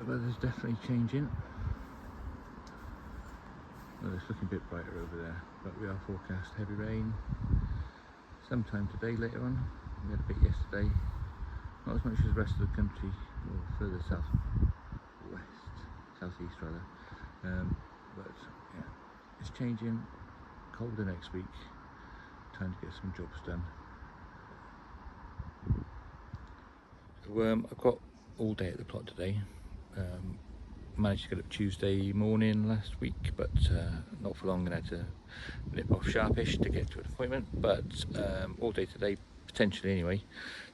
weather's definitely changing. Well, it's looking a bit brighter over there, but we are forecast heavy rain sometime today later on. We had a bit yesterday, not as much as the rest of the country, or further southeast rather. But yeah, it's changing. Colder next week. Time to get some jobs done. So, I've got all day at the plot today. Managed to get up Tuesday morning last week, but not for long, and had to nip off sharpish to get to an appointment. But all day today, potentially anyway,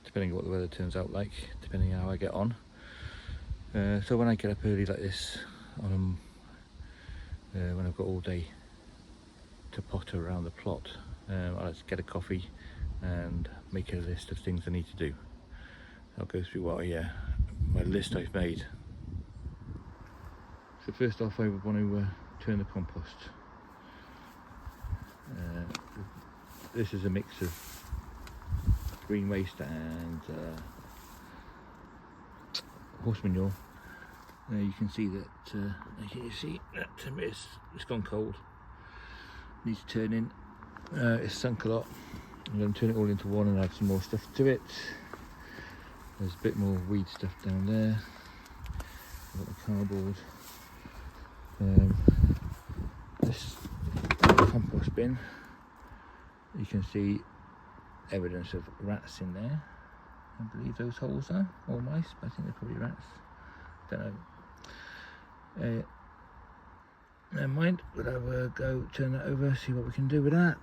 depending on what the weather turns out like, depending on how I get on. So when I get up early like this, when I've got all day to potter around the plot, I'll just get a coffee and make a list of things I need to do. I'll go through my list I've made. So first off, I would want to turn the compost. This is a mix of green waste and horse manure. You can see that it's gone cold. Needs turning. It's sunk a lot. I'm going to turn it all into one and add some more stuff to it. There's a bit more weed stuff down there. I've got the cardboard. This compost bin, you can see evidence of rats in there. I believe those holes are, or mice, but I think they're probably rats. Don't know. Never mind, we'll have a go, turn that over, see what we can do with that.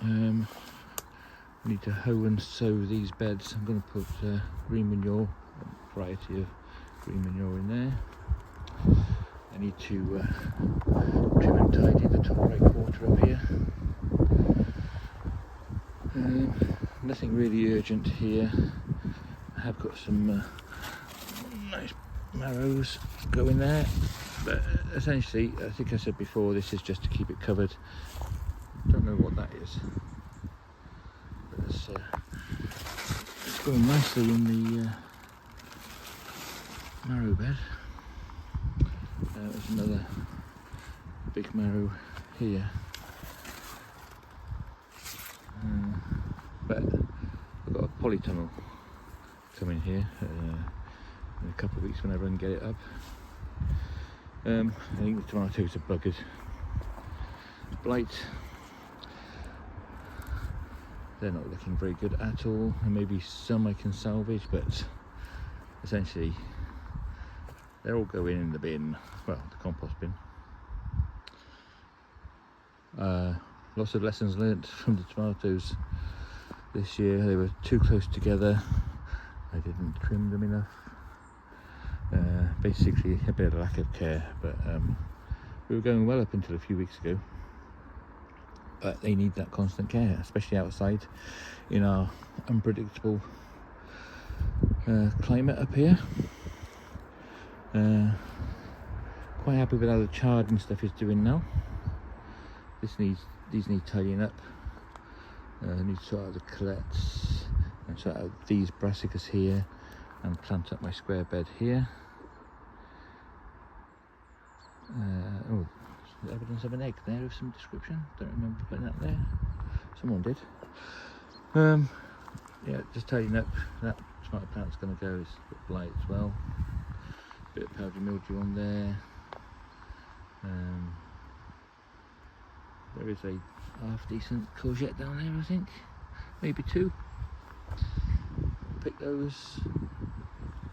We need to hoe and sow these beds. I'm going to put green manure, a variety of green manure in there. I need to trim and tidy the top right quarter up here. Nothing really urgent here. I have got some nice marrows going there, but essentially, I think I said before, this is just to keep it covered. Don't know what that is, but it's going nicely in the marrow bed. There's another big marrow here, but I've got a polytunnel coming here in a couple of weeks whenever I can get it up. I think the tomatoes are buggered. Blight, they're not looking very good at all, and maybe some I can salvage, but essentially they're all going in the bin, well, the compost bin. Lots of lessons learnt from the tomatoes this year. They were too close together. I didn't trim them enough. Basically a bit of lack of care, but we were going well up until a few weeks ago. But they need that constant care, especially outside in our unpredictable climate up here. Quite happy with how the chard and stuff is doing now. These need tidying up. I need to sort out the colettes and sort out these brassicas here and plant up my square bed here. Oh, there's evidence of an egg there of some description. Don't remember putting that there. Someone did. Yeah, just tidying up. That tomato plant's going to go. It's a bit blight as well. Bit of powdery mildew on there. There is a half decent courgette down there, I think. Maybe two. Pick those.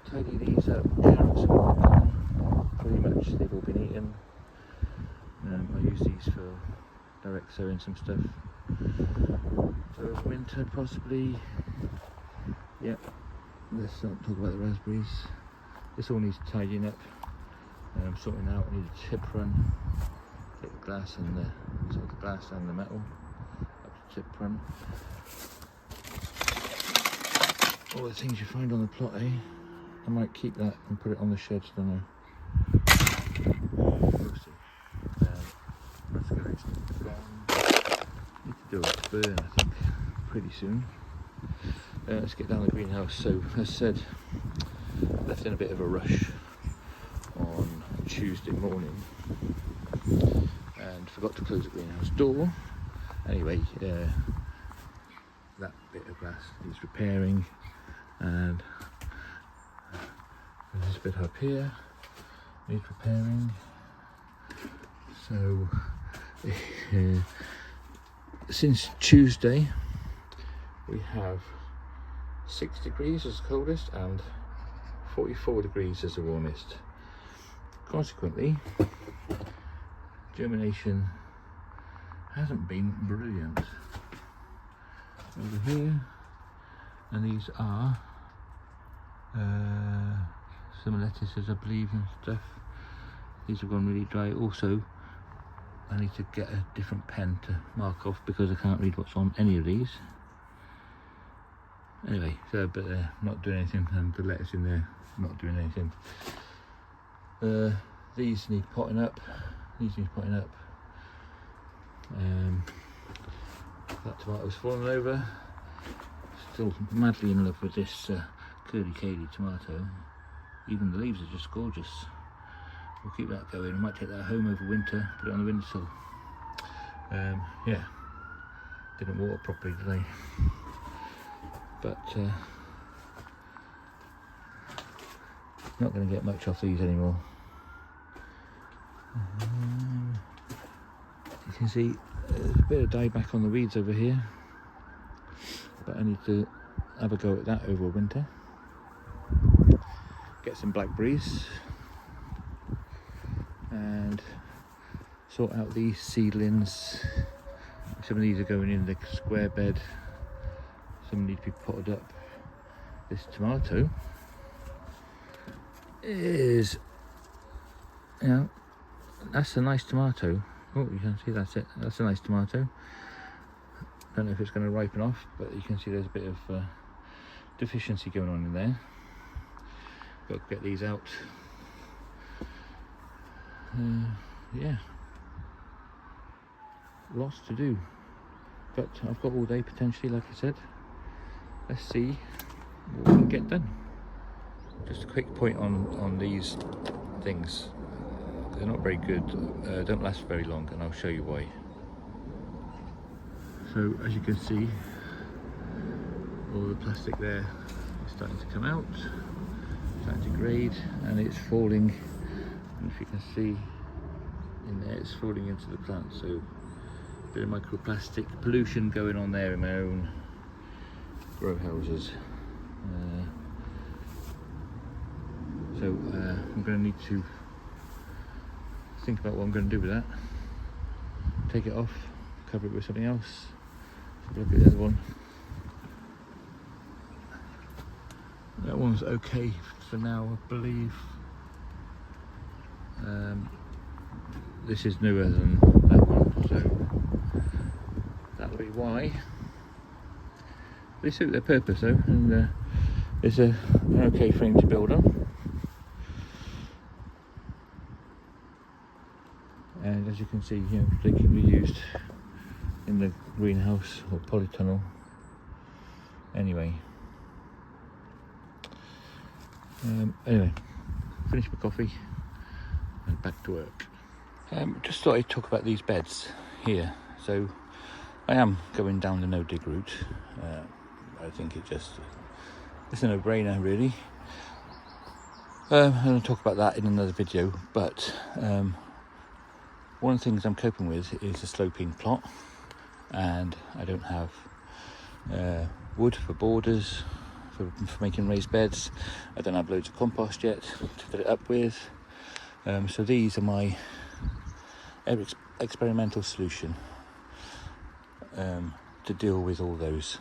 Tidy these up. Carrots are gone. Pretty much they've all been eaten. I use these for direct sowing some stuff. So winter possibly. Yep. Let's not talk about the raspberries. This all needs tidying up. Sorting out. I need a tip run. Take the glass and the glass and the metal up to tip run. All the things you find on the plot, eh? I might keep that and put it on the shed, don't know. We'll see. That's going to gone. Need to do a burn, I think, pretty soon. Let's get down the greenhouse. So, as said, left in a bit of a rush on Tuesday morning and forgot to close the greenhouse door. Anyway, that bit of glass needs repairing, and this bit up here needs repairing. So since Tuesday we have 6 degrees as the coldest and 44 degrees as the warmest. Consequently, germination hasn't been brilliant over here, and these are some lettuces, I believe, and stuff. These have gone really dry. Also, I need to get a different pen to mark off because I can't read what's on any of these. Anyway, so but not doing anything, and the lettuce in there not doing anything. These need potting up. These need potting up. That tomato's fallen over. Still madly in love with this curly-caly tomato. Even the leaves are just gorgeous. We'll keep that going. I might take that home over winter, put it on the windowsill. Yeah, didn't water properly today, but not going to get much off these anymore. You can see there's a bit of dieback on the weeds over here, but I need to have a go at that over winter. Get some blackberries and sort out these seedlings. Some of these are going in the square bed, some need to be potted up. This tomato is, you know, that's a nice tomato. Oh, you can see that's it. That's a nice tomato. Don't know if it's going to ripen off, but you can see there's a bit of deficiency going on in there. Got to get these out. Yeah, lots to do, but I've got all day potentially, like I said. Let's see what we can get done. Just a quick point on these things. They're not very good, don't last very long, and I'll show you why. So as you can see, all the plastic there is starting to come out, starting to grade, and it's falling. And if you can see in there, it's falling into the plant. So a bit of microplastic pollution going on there in my own grow houses. So I'm going to need to think about what I'm going to do with that. Take it off, cover it with something else. Have a look at the other one. That one's okay for now, I believe. This is newer than that one, so that'll be why. They suit their purpose though, and it's an okay frame to build on. And as you can see, you know, they can be used in the greenhouse or polytunnel. Anyway, finish my coffee and back to work. Just thought I'd talk about these beds here. So I am going down the no dig route. I think it's a no-brainer really. I'm going to talk about that in another video, but one of the things I'm coping with is a sloping plot, and I don't have wood for borders for making raised beds. I don't have loads of compost yet to fill it up with. So these are my experimental solution to deal with all those.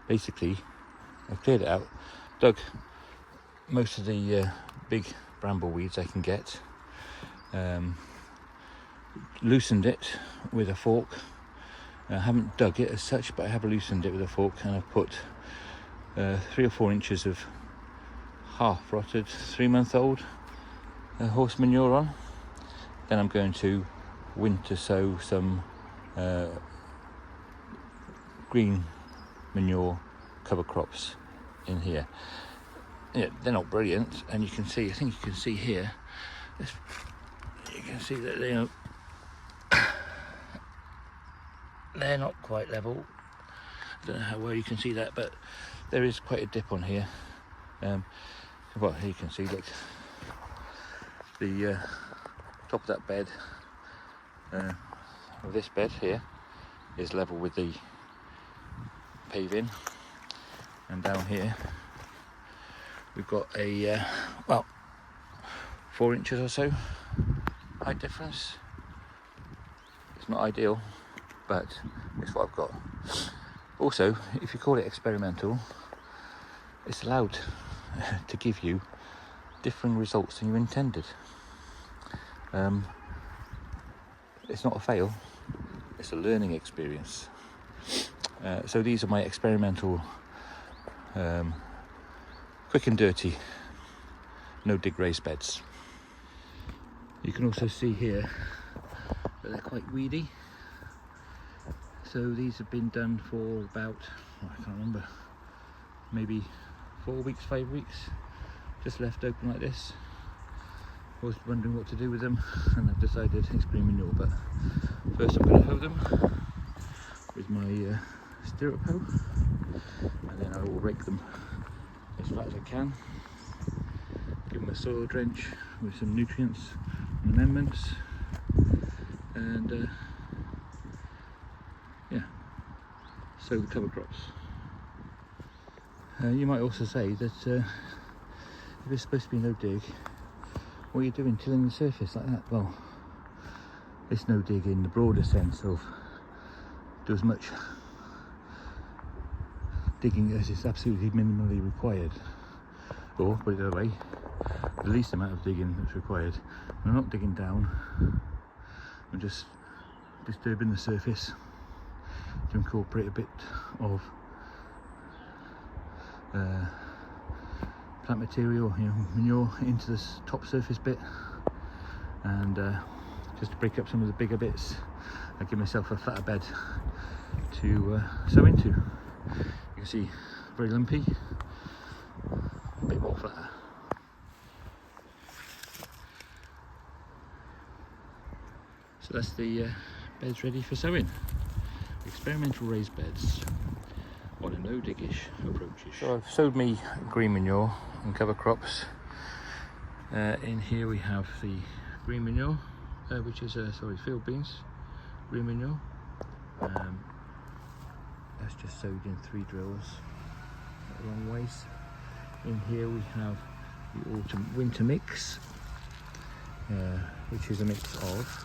Basically, I've cleared it out, dug most of the big bramble weeds I can get, loosened it with a fork. I haven't dug it as such, but I have loosened it with a fork, and I've put 3 or 4 inches of half rotted 3-month-old horse manure on. Then I'm going to winter sow some green manure cover crops in here. yeah, they're not brilliant, and you can see, I think you can see here, you can see that they're not quite level. I don't know how well you can see that, but there is quite a dip on here. Well, here you can see, look, the top of that bed, of this bed here, is level with the paving, and down here we've got a well, 4 inches or so height difference. It's not ideal, but it's what I've got. Also, if you call it experimental, it's allowed to give you different results than you intended. It's not a fail, it's a learning experience. So these are my experimental, quick and dirty, no dig raised beds. You can also see here that they're quite weedy. So these have been done for about, I can't remember, maybe 4 weeks, 5 weeks, just left open like this. I was wondering what to do with them, and I've decided it's green manure, but first I'm going to hoe them with my stirrup hoe, and then I will rake them as flat as I can, give them a soil drench with some nutrients and amendments, and yeah, sow the cover crops. You might also say that if it's supposed to be no dig, what are you doing tilling the surface like that? Well, it's no dig in the broader sense of do as much digging as is absolutely minimally required, or put it the other way, the least amount of digging that's required. I'm not digging down, I'm just disturbing the surface to incorporate a bit of plant material, manure into this top surface bit, and just to break up some of the bigger bits, I give myself a flatter bed to sow into. You can see very lumpy, a bit more flatter. So that's the beds ready for sowing. Experimental raised beds on a no dig-ish approach. So I've sowed me green manure and cover crops. In here we have the green manure, which is field beans, green manure. That's just sowed in 3 drills, a long ways. In here we have the autumn winter mix, which is a mix of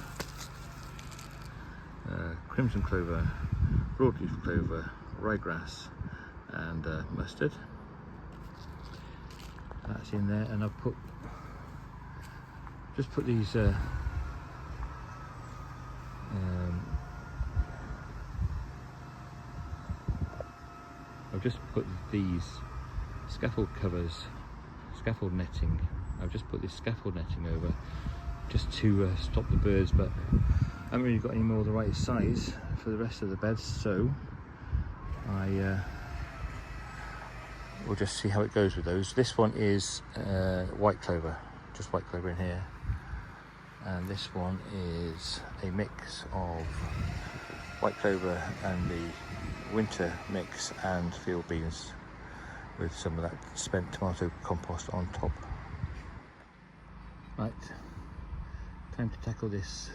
crimson clover, broadleaf clover, ryegrass and mustard. That's in there, and I've just put these scaffold covers, scaffold netting. I've just put this scaffold netting over just to stop the birds, but I haven't really got any more of the right size for the rest of the beds, so I will just see how it goes with those. This one is white clover, just white clover in here, and this one is a mix of white clover and the winter mix and field beans with some of that spent tomato compost on top. Right, time to tackle this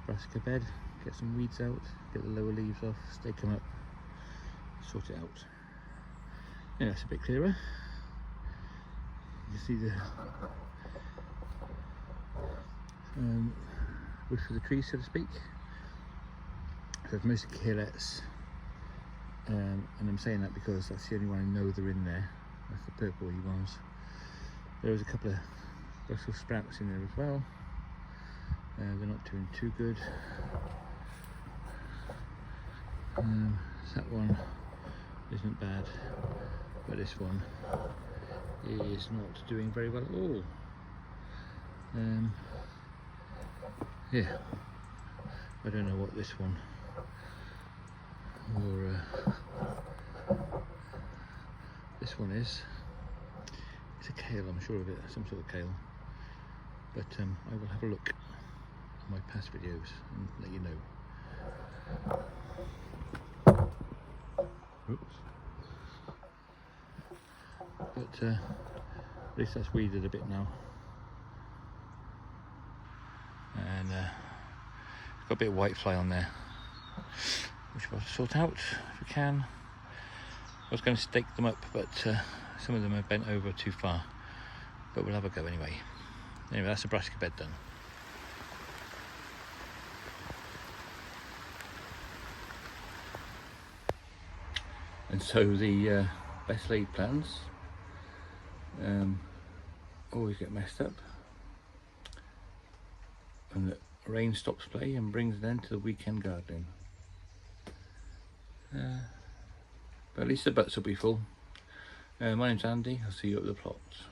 brassica bed, get some weeds out, get the lower leaves off, stake them up, sort it out. Yeah, it's a bit clearer. You see the wood for the trees, so to speak. So it's mostly carelets, and I'm saying that because that's the only one I know they're in there. That's the purpley ones. There is a couple of Brussels sprouts in there as well. They're not doing too good. That one isn't bad, but this one is not doing very well at all. Yeah, I don't know what this one or this one is. It's a kale, I'm sure of it, some sort of kale. But I will have a look at my past videos and let you know. Oops. But at least that's weeded a bit now. And got a bit of white fly on there, which we'll sort out if we can. I was going to stake them up, but some of them are bent over too far. But we'll have a go anyway. Anyway, that's the brassica bed done. And so the best laid plans always get messed up. And the rain stops play and brings an end to the weekend gardening. But at least the butts will be full. My name's Andy, I'll see you at the plots.